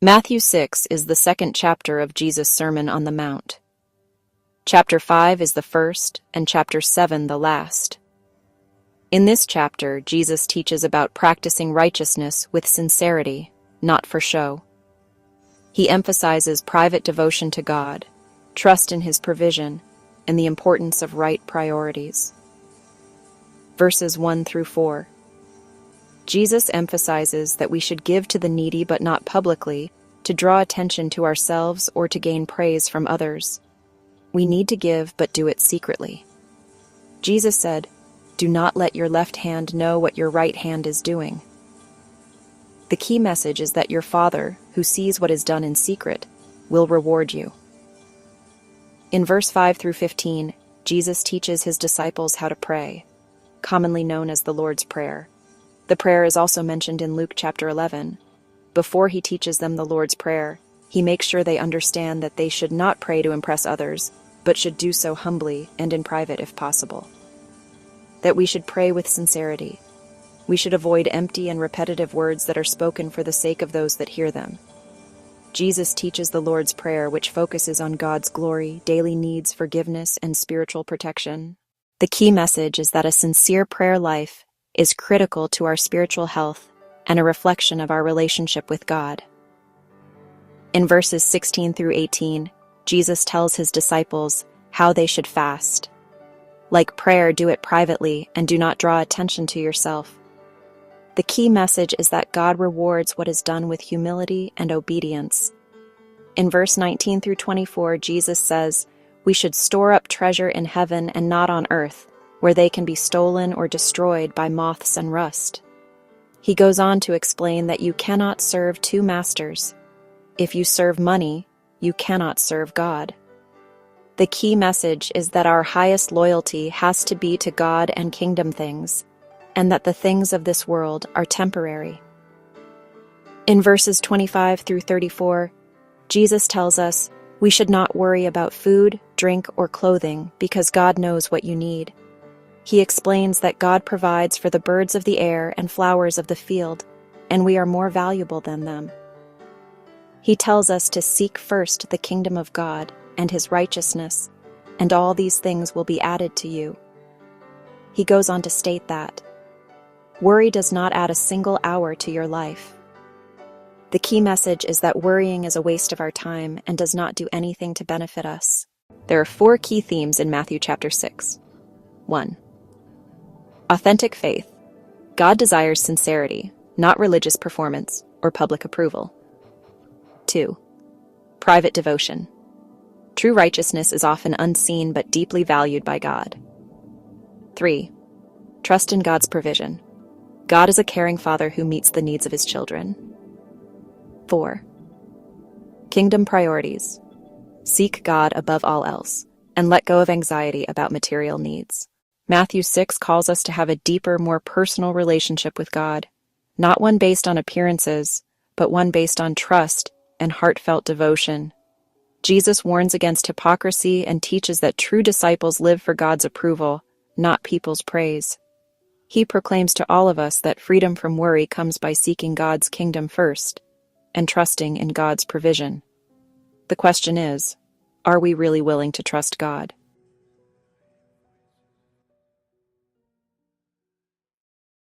Matthew 6 is the second chapter of Jesus' Sermon on the Mount. Chapter 5 is the first, and chapter 7 the last. In this chapter, Jesus teaches about practicing righteousness with sincerity, not for show. He emphasizes private devotion to God, trust in His provision, and the importance of right priorities. Verses 1 through 4. Jesus emphasizes that we should give to the needy but not publicly, to draw attention to ourselves or to gain praise from others. We need to give but do it secretly. Jesus said, "Do not let your left hand know what your right hand is doing." The key message is that your Father, who sees what is done in secret, will reward you. In verse 5 through 15, Jesus teaches His disciples how to pray, commonly known as the Lord's Prayer. The prayer is also mentioned in Luke chapter 11. Before He teaches them the Lord's Prayer, He makes sure they understand that they should not pray to impress others, but should do so humbly and in private if possible. That we should pray with sincerity. We should avoid empty and repetitive words that are spoken for the sake of those that hear them. Jesus teaches the Lord's Prayer, which focuses on God's glory, daily needs, forgiveness, and spiritual protection. The key message is that a sincere prayer life is critical to our spiritual health and a reflection of our relationship with God. In verses 16 through 18, Jesus tells His disciples how they should fast. Like prayer, do it privately and do not draw attention to yourself. The key message is that God rewards what is done with humility and obedience. In verse 19 through 24, Jesus says, we should store up treasure in heaven and not on earth, where they can be stolen or destroyed by moths and rust. He goes on to explain that you cannot serve two masters. If you serve money, you cannot serve God. The key message is that our highest loyalty has to be to God and kingdom things, and that the things of this world are temporary. In verses 25 through 34, Jesus tells us we should not worry about food, drink, or clothing because God knows what you need. He explains that God provides for the birds of the air and flowers of the field, and we are more valuable than them. He tells us to seek first the kingdom of God and His righteousness, and all these things will be added to you. He goes on to state that worry does not add a single hour to your life. The key message is that worrying is a waste of our time and does not do anything to benefit us. There are 4 key themes in Matthew chapter 6. 1. Authentic faith. God desires sincerity, not religious performance or public approval. 2. Private devotion. True righteousness is often unseen but deeply valued by God. 3. Trust in God's provision. God is a caring Father who meets the needs of His children. 4. Kingdom priorities. Seek God above all else, and let go of anxiety about material needs. Matthew 6 calls us to have a deeper, more personal relationship with God, not one based on appearances, but one based on trust and heartfelt devotion. Jesus warns against hypocrisy and teaches that true disciples live for God's approval, not people's praise. He proclaims to all of us that freedom from worry comes by seeking God's kingdom first and trusting in God's provision. The question is, are we really willing to trust God?